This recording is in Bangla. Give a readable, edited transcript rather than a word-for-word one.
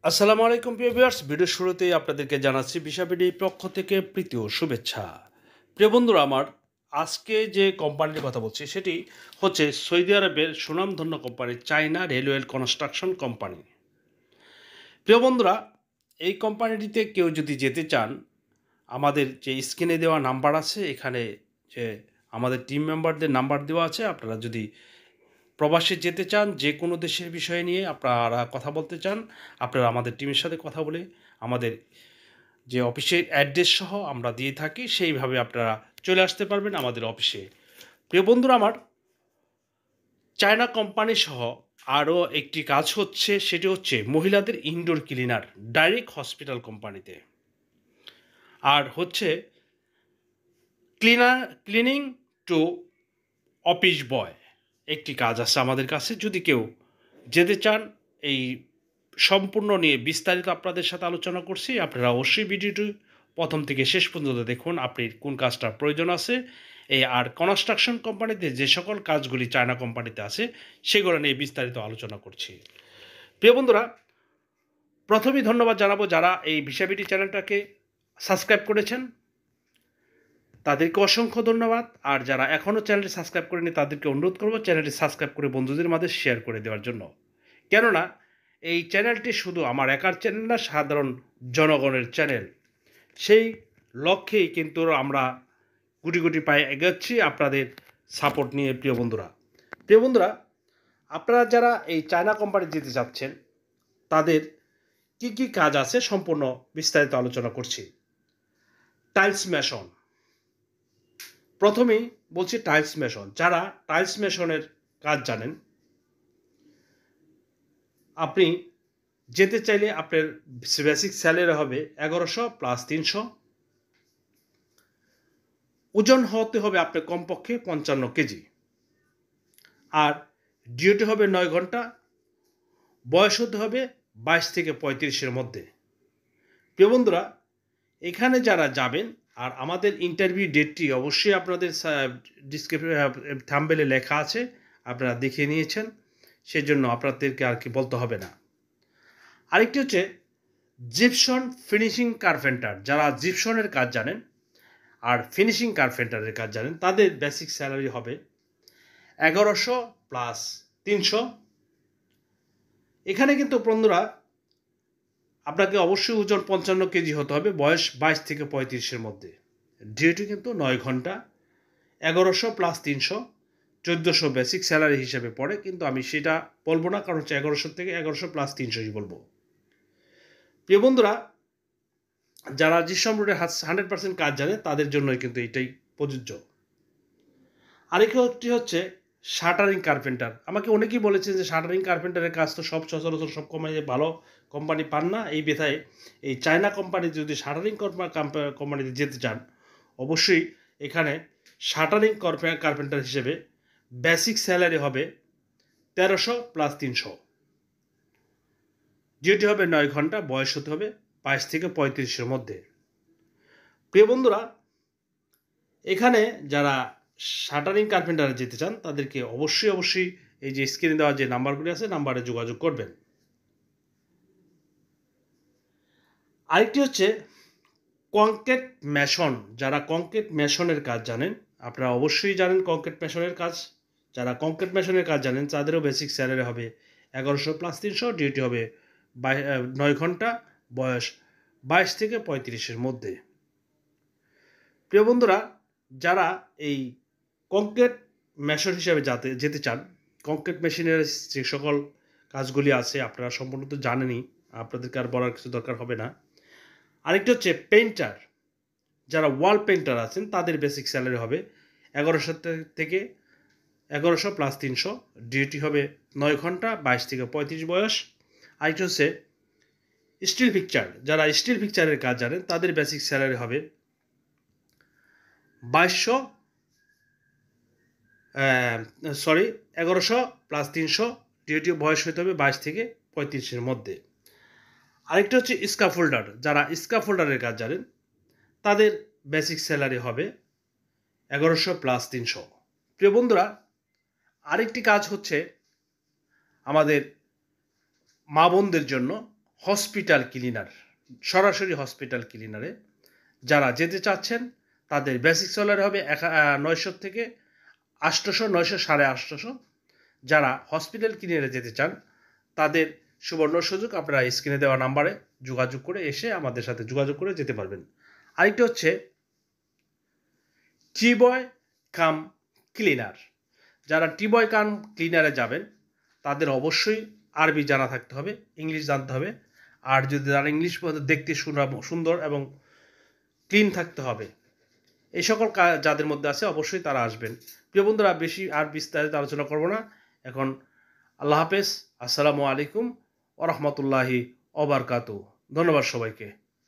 আসসালামু আলাইকুম প্রিয় ভিউয়ার্স, ভিডিও শুরুতেই আপনাদেরকে জানাচ্ছি বিশাবিডির পক্ষ থেকে প্রীতি ও শুভেচ্ছা। প্রিয় বন্ধুরা আমার, আজকে যে কোম্পানির কথা বলছি সেটি হচ্ছে সৌদি আরবের সুনামধন্য company China railway construction company. প্রিয় বন্ধুরা, এই কোম্পানিটিতে কেউ যদি যেতে চান, আমাদের যে স্ক্রিনে দেওয়া নাম্বার আছে, এখানে যে আমাদের টিম মেম্বারদের নাম্বার দেওয়া আছে, আপনারা যদি প্রবাসে যেতে চান, যে কোনো দেশের বিষয় নিয়ে আপনারা কথা বলতে চান, আপনারা আমাদের টিমের সাথে কথা বলে আমাদের যে অফিসের অ্যাড্রেস সহ আমরা দিয়ে থাকি, সেইভাবে আপনারা চলে আসতে পারবেন আমাদের অফিসে। প্রিয় বন্ধুরা আমার, চায়না কোম্পানি সহ আরও একটি কাজ হচ্ছে, সেটি হচ্ছে মহিলাদের ইনডোর ক্লিনার ডাইরেক্ট হসপিটাল কোম্পানিতে। আর হচ্ছে ক্লিনিং টু অফিস বয় একটি কাজ আছে আমাদের কাছে। যদি কেউ যেতে চান, এই সম্পূর্ণ নিয়ে বিস্তারিত আপনাদের সাথে আলোচনা করছি। আপনারা অবশ্যই ভিডিওটি প্রথম থেকে শেষ পর্যন্ত দেখুন, আপনি কোন কাজটার প্রয়োজন আছে। এই আর কনস্ট্রাকশন কোম্পানিতে যে সকল কাজগুলি চায়না কোম্পানিতে আছে সেগুলো নিয়ে বিস্তারিত আলোচনা করছি। প্রিয় বন্ধুরা, প্রথমেই ধন্যবাদ জানাবো যারা এই ভিসাবিডি চ্যানেলটাকে সাবস্ক্রাইব করেছেন, তাদেরকে অসংখ্য ধন্যবাদ। আর যারা এখনও চ্যানেলটি সাবস্ক্রাইব করেনি তাদেরকে অনুরোধ করবো চ্যানেলটি সাবস্ক্রাইব করে বন্ধুদের মাঝে শেয়ার করে দেওয়ার জন্য। কেননা এই চ্যানেলটি শুধু আমার একার চ্যানেল না, সাধারণ জনগণের চ্যানেল। সেই লক্ষ্যেই কিন্তু আমরা গুটি গুটি পায়ে এগোচ্ছি আপনাদের সাপোর্ট নিয়ে। প্রিয় বন্ধুরা, আপনারা যারা এই চায়না কোম্পানি যেতে চাচ্ছেন, তাদের কি কি কাজ আছে সম্পূর্ণ বিস্তারিত আলোচনা করছি। টাইলস মেশন, প্রথমেই বলছি টাইলস মেশন। যারা টাইলস মেশনের কাজ জানেন, আপনি যেতে চাইলে আপনার বেসিক স্যালারি হবে 1100 প্লাস 300। ওজন হতে হবে আপনার কমপক্ষে 55 কেজি। আর ডিউটি হবে 9 ঘন্টা। বয়স হতে হবে 22 থেকে 35-এর মধ্যে। প্রিয় বন্ধুরা, এখানে যারা যাবেন, আর আমাদের ইন্টারভিউ ডেটটি অবশ্যই আপনাদের থাম্বনেলে লেখা আছে, আপনারা দেখে নিয়েছেন, সেজন্য আপনাদেরকে আর কি বলতে হবে না। আরেকটি হচ্ছে জিপসন ফিনিশিং কার্পেন্টার। যারা জিপসনের কাজ জানেন আর ফিনিশিং কার্পেন্টারের কাজ জানেন, তাদের বেসিক স্যালারি হবে 1100 প্লাস 300। এখানে কিন্তু বন্ধুরা আপনাকে অবশ্যই ওজন 55 কেজি হতে হবে, বয়স 22 থেকে 35-এর মধ্যে। ডিউটি কিন্তু 9 ঘন্টা। 1100 প্লাস 300 1400 বেসিক স্যালারি হিসেবে পড়ে, কিন্তু আমি সেটা বলবো না, কারণ হচ্ছে 1100 থেকে 1100 প্লাস 300ই বলবো। প্রিয় বন্ধুরা, যারা জিপসাম রোডে 100% কাজ জানে তাদের জন্যই কিন্তু এটাই প্রযোজ্য। আরেকটি হচ্ছে শাটারিং কার্পেন্টার। আমাকে অনেকেই বলেছেন যে শাটারিং কার্পেন্টারের কাজ তো সচরাচর সব ভালো কোম্পানি পান না, এই ব্যথায় এই চায়না কোম্পানি যদি শাটারিং কোম্পানিতে যেতে চান, অবশ্যই এখানে শাটারিং কার্পেন্টার হিসেবে বেসিক স্যালারি হবে 1300 প্লাস 300। ডিউটি হবে 9 ঘন্টা। বয়স হতে হবে 22 থেকে 35-এর মধ্যে। প্রিয় বন্ধুরা, এখানে যারা শাটারিং কার্পেন্টারে যেতে চান তাদেরকে অবশ্যই এই যে স্ক্রিনে দেওয়া যে নাম্বারগুলি আছে, নাম্বারে যোগাযোগ করবেন। আরেকটি হচ্ছে কংক্রিট মেশন। যারা কংক্রিট মেশনের কাজ জানেন, আপনারা অবশ্যই জানেন কংক্রিট মেশনের কাজ। যারা কংক্রিট মেশনের কাজ জানেন তাদেরও বেসিক স্যালারি হবে 1100 প্লাস 300। ডিউটি হবে 9 ঘন্টা। বয়স 22 থেকে 35-এর মধ্যে। প্রিয় বন্ধুরা, যারা এই কংক্রিট মেশন হিসেবে যেতে চান, কংক্রিট মেশিনের যে সকল কাজগুলি আছে আপনারা সম্পূর্ণ তো জানেনই, আপনাদেরকে আর বলার কিছু দরকার হবে না। আরেকটি হচ্ছে পেইন্টার। যারা ওয়াল পেইন্টার আছেন তাদের বেসিক স্যালারি হবে 1100 থেকে 1100 প্লাস 300। ডিউটি হবে 9 ঘন্টা। 22 থেকে 35 বয়স। আরেকটি হচ্ছে স্টিল পিকচার। যারা স্টিল পিকচারের কাজ জানেন তাদের বেসিক স্যালারি হবে 1100 প্লাস 300। ডিউটি বয়স হতে হবে 22 থেকে 35-এর মধ্যে। আরেকটা হচ্ছে স্কাফোল্ডার। যারা স্কাফোল্ডারের কাজ জানেন তাদের বেসিক স্যালারি হবে 1100 প্লাস 300। প্রিয় বন্ধুরা, আরেকটি কাজ হচ্ছে আমাদের মা বোনদের জন্য। হসপিটাল ক্লিনার, সরাসরি হসপিটাল ক্লিনারে যারা যেতে চাচ্ছেন তাদের বেসিক স্যালারি হবে 900 থেকে 800, 900, 850। যারা হসপিটাল ক্লিনারে যেতে চান তাদের সুবর্ণ সুযোগ, আপনারা স্ক্রিনে দেওয়া নাম্বারে যোগাযোগ করে এসে আমাদের সাথে যোগাযোগ করে যেতে পারবেন। আরেকটি হচ্ছে টি বয় কাম ক্লিনার। যারা টি বয় কাম ক্লিনারে যাবেন তাদের অবশ্যই আরবি জানা থাকতে হবে, ইংলিশ জানতে হবে। আর যদি তারা ইংলিশ দেখতে সুন্দর এবং ক্লিন থাকতে হবে, এই সকল যাদের মধ্যে আছে অবশ্যই তারা আসবেন। প্রিয় বন্ধুরা, বেশি আর বিস্তারিত আলোচনা করব না এখন। আল্লাহ হাফেজ, আসসালামু আলাইকুম ওয়া রাহমাতুল্লাহি ওয়া বারাকাতুহু। ধন্যবাদ সবাইকে।